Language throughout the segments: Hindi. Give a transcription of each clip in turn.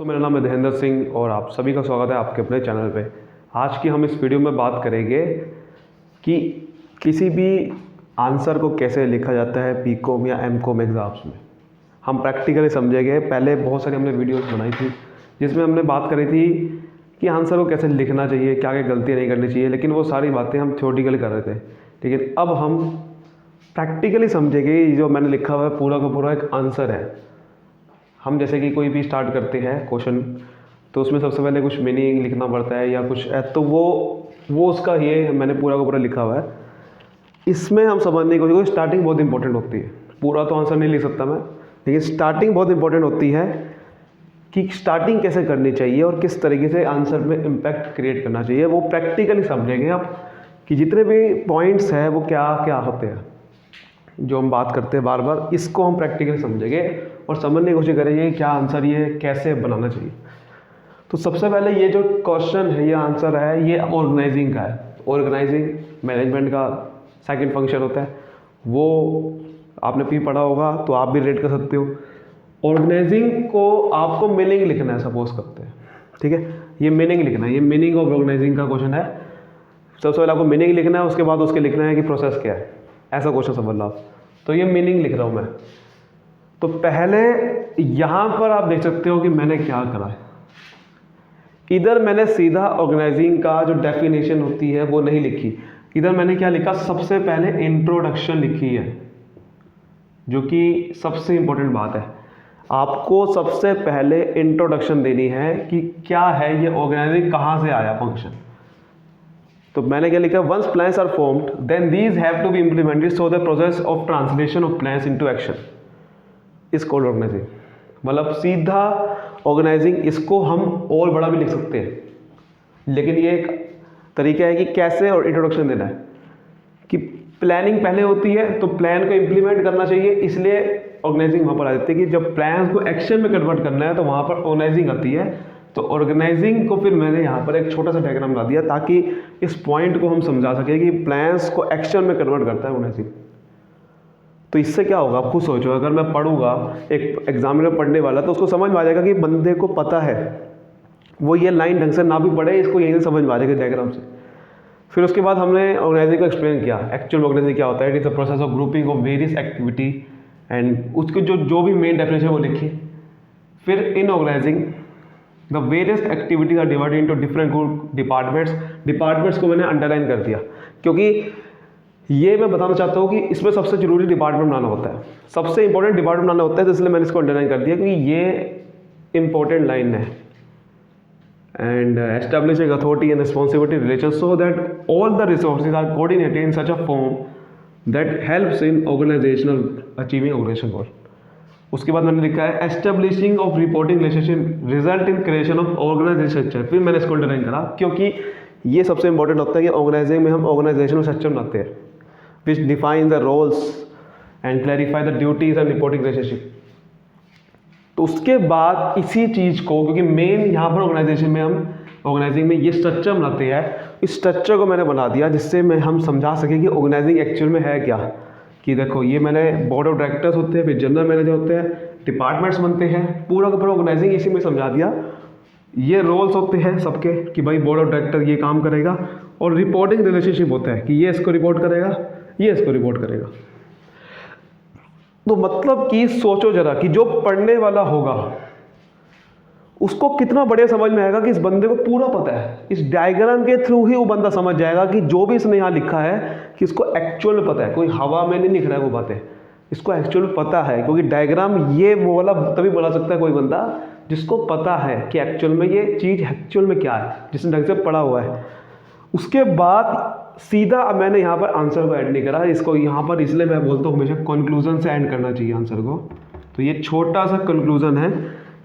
दोस्तों, मेरा नाम है धीरेन्द्र सिंह और आप सभी का स्वागत है आपके अपने चैनल पे। आज की हम इस वीडियो में बात करेंगे कि किसी भी आंसर को कैसे लिखा जाता है बीकॉम या एमकॉम एग्ज़ाम्स में। हम प्रैक्टिकली समझेंगे। पहले बहुत सारी हमने वीडियोस बनाई थी जिसमें हमने बात करी थी कि आंसर को कैसे लिखना चाहिए, क्या क्या गलतियाँ नहीं करनी चाहिए, लेकिन वो सारी बातें हम थ्योरेटिकली कर रहे थे। लेकिन अब हम प्रैक्टिकली समझेंगे। जो मैंने लिखा हुआ है पूरा का पूरा एक आंसर है। हम जैसे कि कोई भी स्टार्ट करते हैं क्वेश्चन, तो उसमें सबसे पहले कुछ मीनिंग लिखना पड़ता है या कुछ है, तो वो उसका ये मैंने पूरा का पूरा लिखा हुआ है। इसमें हम समझने की कोशिश करें। स्टार्टिंग बहुत इंपॉर्टेंट होती है। पूरा तो आंसर नहीं लिख सकता मैं, लेकिन स्टार्टिंग बहुत इंपॉर्टेंट होती है कि स्टार्टिंग कैसे करनी चाहिए और किस तरीके से आंसर में इम्पैक्ट क्रिएट करना चाहिए। वो प्रैक्टिकली समझेंगे आप कि जितने भी पॉइंट्स हैं वो क्या क्या होते हैं जो हम बात करते हैं बार बार। इसको हम प्रैक्टिकली समझेंगे और समझने की कोशिश करेंगे क्या आंसर ये कैसे बनाना चाहिए। तो सबसे पहले ये जो क्वेश्चन है, ये आंसर है, ये ऑर्गेनाइजिंग का है। ऑर्गेनाइजिंग मैनेजमेंट का सेकंड फंक्शन होता है। वो आपने भी पढ़ा होगा तो आप भी रिलेट कर सकते हो। ऑर्गेनाइजिंग को आपको मीनिंग लिखना है, सपोज करते हैं, ठीक है। ये मीनिंग लिखना है, ये मीनिंग ऑफ ऑर्गेनाइजिंग का क्वेश्चन है। सबसे पहले आपको मीनिंग लिखना है, उसके बाद उसके लिखना है कि प्रोसेस क्या है। ऐसा क्वेश्चन समझ लो आप। तो ये मीनिंग लिख रहा हूँ मैं। तो पहले यहाँ पर आप देख सकते हो कि मैंने क्या करा है। इधर मैंने सीधा ऑर्गेनाइजिंग का जो डेफिनेशन होती है वो नहीं लिखी। इधर मैंने क्या लिखा, सबसे पहले इंट्रोडक्शन लिखी है, जो कि सबसे इंपॉर्टेंट बात है। आपको सबसे पहले इंट्रोडक्शन देनी है कि क्या है ये ऑर्गेनाइजिंग, कहाँ से आया फंक्शन। तो मैंने क्या लिखा, once plans are formed then these have to be implemented so the process of translation of plans into action is called organising. मतलब सीधा ऑर्गेनाइजिंग, इसको हम और बड़ा भी लिख सकते हैं, लेकिन ये एक तरीका है कि कैसे और इंट्रोडक्शन देना है। कि प्लानिंग पहले होती है तो प्लान को इम्प्लीमेंट करना चाहिए, इसलिए ऑर्गेनाइजिंग वहाँ पर आ जाती है कि जब प्लान को एक्शन में कन्वर्ट करना है तो वहाँ पर ऑर्गेनाइजिंग आती है। तो ऑर्गेनाइजिंग को फिर मैंने यहाँ पर एक छोटा सा डायग्राम ला दिया ताकि इस पॉइंट को हम समझा सकें कि प्लान्स को एक्शन में कन्वर्ट करता है ऑर्गेनाइजिंग। तो इससे क्या होगा, आप खुद सोचो। अगर मैं पढ़ूंगा, एक एग्जामिनर पढ़ने वाला, तो उसको समझ में आ जाएगा कि बंदे को पता है। वो ये लाइन ढंग से ना भी पढ़े, इसको यहीं से समझ में आ जाएगा डायग्राम से। फिर उसके बाद हमने ऑर्गेनाइजिंग को एक्सप्लेन किया। एक्चुअल ऑर्गेनाइजिंग क्या होता है, it is the process of grouping of various activity and उसके जो भी मेन डेफिनेशन वो लिखी। फिर in organising the various activities are divided into different group departments. Departments को मैंने अंडरलाइन कर दिया क्योंकि ये मैं बताना चाहता हूँ कि इसमें सबसे जरूरी डिपार्टमेंट बनाना होता है, सबसे इंपॉर्टेंट डिपार्टमेंट बनाना होता है। तो इसलिए मैंने इसको अंडरलाइन कर दिया क्योंकि ये इंपॉर्टेंट लाइन है। And establishing authority and responsibility relation so that all the resources are coordinated in such a form that helps in organisational achieving organisation goal. उसके बाद मैंने लिखा है establishing of reporting relationship result in creation of organisation structure. फिर मैंने इसको अंडरलाइन करा क्योंकि ये सबसे इंपॉर्टेंट होता है कि ऑर्गेनाइजिंग में हम ऑर्गेनाइजेशनल स्ट्रक्चर बनाते हैं which define the roles and clarify the duties and reporting relationship। तो उसके बाद इसी चीज को, क्योंकि मेन यहाँ पर ऑर्गेनाइजेशन में हम ऑर्गेनाइजिंग में ये स्ट्रक्चर बनाते हैं, इस स्ट्रक्चर को मैंने बना दिया जिससे मैं हम समझा सके कि ऑर्गेनाइजिंग एक्चुअल में है क्या। कि देखो, ये मैंने बोर्ड ऑफ डायरेक्टर्स होते हैं, फिर जनरल मैनेजर होते हैं, डिपार्टमेंट्स बनते हैं, पूरा का पूरा ऑर्गेनाइजिंग इसी में समझा दिया। ये रोल्स होते हैं सबके कि भाई बोर्ड ऑफ डायरेक्टर ये काम करेगा, और रिपोर्टिंग रिलेशनशिप होता है कि ये इसको रिपोर्ट करेगा, ये इसको रिपोर्ट करेगा। तो मतलब कि सोचो जरा कि जो पढ़ने वाला होगा उसको कितना बढ़िया समझ में आएगा कि इस बंदे को पूरा पता है। इस डायग्राम के थ्रू ही वो बंदा समझ जाएगा कि जो भी इसने यहाँ लिखा है कि इसको एक्चुअल में पता है, कोई हवा में नहीं लिख रहा है वो बातें, इसको एक्चुअल में पता है। क्योंकि डायग्राम ये वो वाला तभी बना सकता है कोई बंदा जिसको पता है कि एक्चुअल में ये चीज़ एक्चुअल में क्या है, जिसने ढंग से पढ़ा हुआ है। उसके बाद सीधा अब मैंने यहाँ पर आंसर को ऐड नहीं करा, इसको यहाँ पर इसलिए मैं बोलता हूँ हमेशा कंक्लूजन से ऐड करना चाहिए आंसर को। तो ये छोटा सा कंक्लूजन है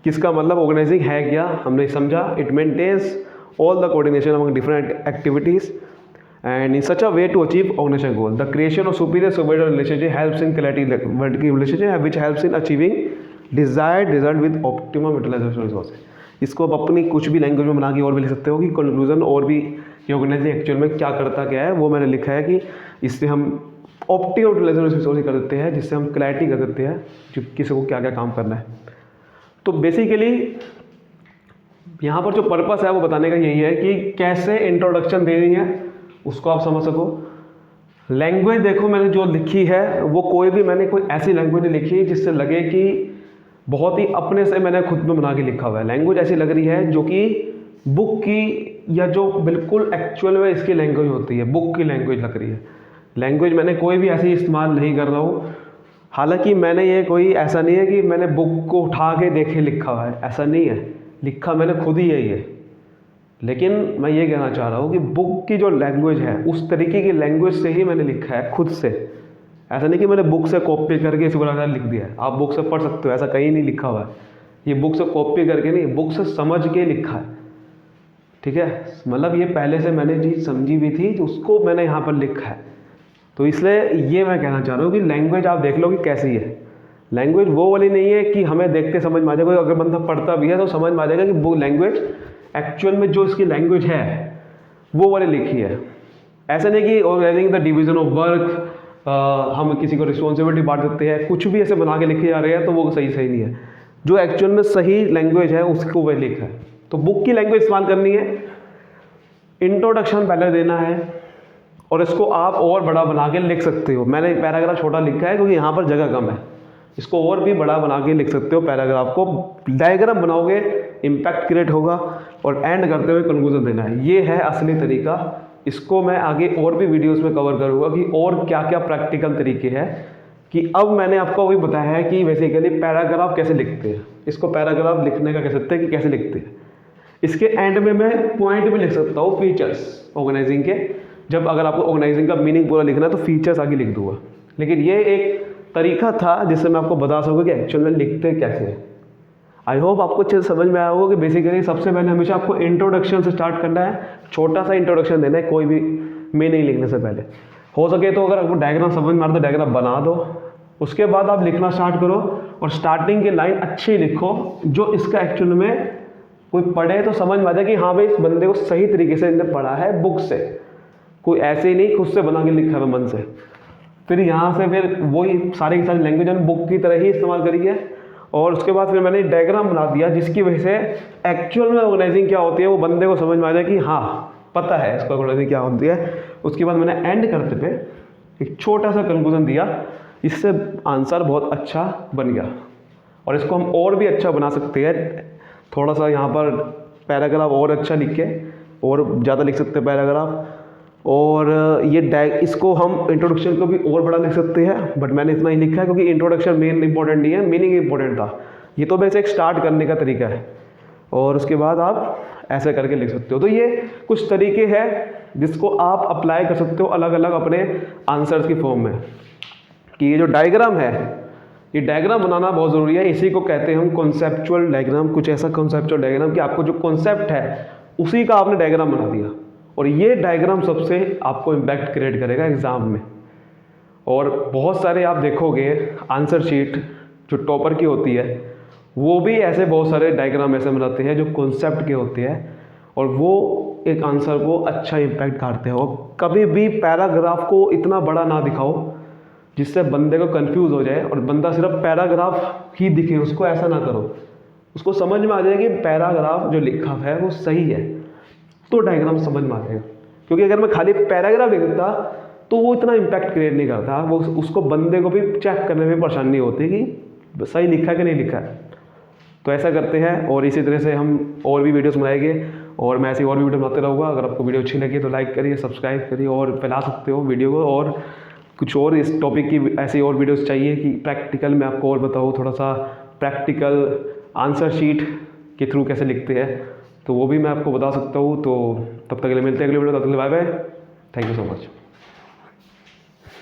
किसका, मतलब ऑर्गेनाइजिंग है क्या हमने समझा। It maintains all the coordination among different activities and in such a way to achieve organisation goal. The creation of superior subordinate relationship helps in clarity relationship which helps in achieving desired result with optimum utilisation resources. इसको आप अपनी कुछ भी लैंग्वेज में बना के और भी लिख सकते हो कि कंक्लूजन और भी कि ऑर्गेनाइजिंग एक्चुअल में क्या करता क्या है, वो मैंने लिखा है कि इससे हम ऑप्टिमम यूटिलाइजेशन रिसोर्स कर देते हैं, जिससे हम क्लैरिटी कर देते हैं कि किसी को क्या क्या काम करना है। तो बेसिकली यहाँ पर जो पर्पस है वो बताने का यही है कि कैसे इंट्रोडक्शन देनी है उसको आप समझ सको। लैंग्वेज देखो मैंने जो लिखी है वो मैंने कोई ऐसी लैंग्वेज नहीं लिखी जिससे लगे कि बहुत ही अपने से मैंने खुद में बना के लिखा हुआ है। लैंग्वेज ऐसी लग रही है जो कि बुक की या जो बिल्कुल एक्चुअल में इसकी लैंग्वेज होती है, बुक की लैंग्वेज लग रही है। लैंग्वेज मैंने कोई भी ऐसी इस्तेमाल नहीं कर रहा हूँ। हालांकि मैंने ये कोई ऐसा नहीं है कि मैंने बुक को उठा के देखे लिखा हुआ है, ऐसा नहीं है, लिखा मैंने खुद ही यही है। लेकिन मैं ये कहना चाह रहा हूँ कि बुक की जो लैंग्वेज है उस तरीके की लैंग्वेज से ही मैंने लिखा है खुद से। ऐसा नहीं कि मैंने बुक से कॉपी करके इसी प्रकार लिख दिया है। आप बुक से पढ़ सकते हो, ऐसा कहीं नहीं लिखा हुआ है। ये बुक से कॉपी करके नहीं, बुक से समझ के लिखा है, ठीक है। मतलब ये पहले से मैंने चीज़ समझी भी थी तो उसको मैंने यहाँ पर लिखा है। तो इसलिए ये मैं कहना चाह रहा हूँ कि लैंग्वेज आप देख लो कि कैसी है। लैंग्वेज वो वाली नहीं है कि हमें देखते समझ में आ जाएगा। अगर बंदा पढ़ता भी है तो समझ में आ जाएगा कि वो लैंग्वेज एक्चुअल में जो इसकी लैंग्वेज है वो वाली लिखी है। ऐसा नहीं कि organising the division of work, हम किसी को रिस्पॉन्सिबिलिटी बांट देते हैं, कुछ भी ऐसे बना के लिखे जा रहे हैं तो वो सही नहीं है। जो एक्चुअल में सही लैंग्वेज है उसको वह लिखा है। तो बुक की लैंग्वेज इस्तेमाल करनी है, इंट्रोडक्शन पहले देना है और इसको आप और बड़ा बना के लिख सकते हो। मैंने पैराग्राफ छोटा लिखा है क्योंकि यहाँ पर जगह कम है। इसको और भी बड़ा बना के लिख सकते हो पैराग्राफ को। डायग्राम बनाओगे, इम्पैक्ट क्रिएट होगा और एंड करते हुए कंक्लूजन देना है। ये है असली तरीका। इसको मैं आगे और भी वीडियोस में कवर करूँगा कि और क्या क्या प्रैक्टिकल तरीके हैं। कि अब मैंने आपको वही बताया है कि बेसिकली पैराग्राफ कैसे लिखते हैं। इसको पैराग्राफ लिखने का कह सकते हैं कि कैसे लिखते हैं। इसके एंड में मैं पॉइंट भी लिख सकता हूँ, फीचर्स ऑर्गेनाइजिंग के। जब अगर आपको ऑर्गेनाइजिंग का मीनिंग पूरा लिखना है तो फीचर्स आगे लिख दूंगा। लेकिन ये एक तरीका था जिससे मैं आपको बता सकूँ कि एक्चुअल में लिखते कैसे हैं। आई होप आपको अच्छे से समझ में आया होगा कि बेसिकली सबसे पहले हमेशा आपको इंट्रोडक्शन से स्टार्ट करना है। छोटा सा इंट्रोडक्शन देना है कोई भी मीनिंग लिखने से पहले। हो सके तो अगर आपको डायग्राम समझ में आ रहा तो डायग्राम बना दो, उसके बाद आप लिखना स्टार्ट करो और स्टार्टिंग की लाइन अच्छी लिखो जो इसका एक्चुअल में कोई पढ़े तो समझ में आ जाए कि हाँ भाई इस बंदे को सही तरीके से इन्हें पढ़ा है बुक से, कोई ऐसे ही नहीं खुद से बना के लिखा है मन से। फिर यहाँ से फिर वही सारी की सारी लैंग्वेज मैंने बुक की तरह ही इस्तेमाल करी है। और उसके बाद फिर मैंने डायग्राम बना दिया जिसकी वजह से एक्चुअल में ऑर्गेनाइजिंग क्या होती है वो बंदे को समझ में आ जाए कि हाँ पता है इसको ऑर्गेनाइजिंग क्या होती है। उसके बाद मैंने एंड करते पे एक छोटा सा कंक्लूजन दिया, इससे आंसर बहुत अच्छा बन गया। और इसको हम और भी अच्छा बना सकते हैं। थोड़ा सा यहाँ पर पैराग्राफ और अच्छा लिख के और ज़्यादा लिख सकते हैं पैराग्राफ। और ये इसको हम इंट्रोडक्शन को भी और बड़ा लिख सकते हैं, बट मैंने इतना ही लिखा है क्योंकि इंट्रोडक्शन मेन इंपॉर्टेंट नहीं है, मीनिंग इंपॉर्टेंट था। ये तो बस एक स्टार्ट करने का तरीका है और उसके बाद आप ऐसे करके लिख सकते हो। तो ये कुछ तरीके हैं जिसको आप अप्लाई कर सकते हो अलग अलग अपने आंसर्स की फॉर्म में। कि ये जो डायग्राम है, ये डायग्राम बनाना बहुत ज़रूरी है। इसी को कहते हैं हम कॉन्सेप्चुअल डायग्राम। कुछ ऐसा कॉन्सेप्चुअल डायग्राम कि आपको जो कॉन्सेप्ट है उसी का आपने डायग्राम बना दिया और ये डायग्राम सबसे आपको इम्पैक्ट क्रिएट करेगा एग्ज़ाम में। और बहुत सारे आप देखोगे आंसर शीट जो टॉपर की होती है वो भी ऐसे बहुत सारे डायग्राम ऐसे बनाते हैं जो कॉन्सेप्ट के होते हैं और वो एक आंसर को अच्छा इम्पैक्ट करते हैं। और कभी भी पैराग्राफ को इतना बड़ा ना दिखाओ जिससे बंदे को कंफ्यूज हो जाए और बंदा सिर्फ पैराग्राफ ही दिखे, उसको ऐसा ना करो। उसको समझ में आ जाए कि पैराग्राफ जो लिखा है वो सही है तो डायग्राम समझ में आ जाएगा। क्योंकि अगर मैं खाली पैराग्राफ लिख देता तो वो इतना इम्पैक्ट क्रिएट नहीं करता। वो उसको बंदे को भी चेक करने में परेशानी होती कि सही लिखा है कि नहीं लिखा है। तो ऐसा करते हैं और इसी तरह से हम और भी वीडियोस बनाएंगे और मैं ऐसी और भी वीडियो बनाते रहूँगा। अगर आपको वीडियो अच्छी लगी तो लाइक करिए, सब्सक्राइब करिए और फैला सकते हो वीडियो को। और कुछ और इस टॉपिक की ऐसी और वीडियोस चाहिए कि प्रैक्टिकल मैं आपको और बताऊँ, थोड़ा सा प्रैक्टिकल आंसर शीट के थ्रू कैसे लिखते हैं, तो वो भी मैं आपको बता सकता हूँ। तो तब तक के लिए मिलते हैं अगले वीडियो। तब तक के लिए bye bye, thank you so much.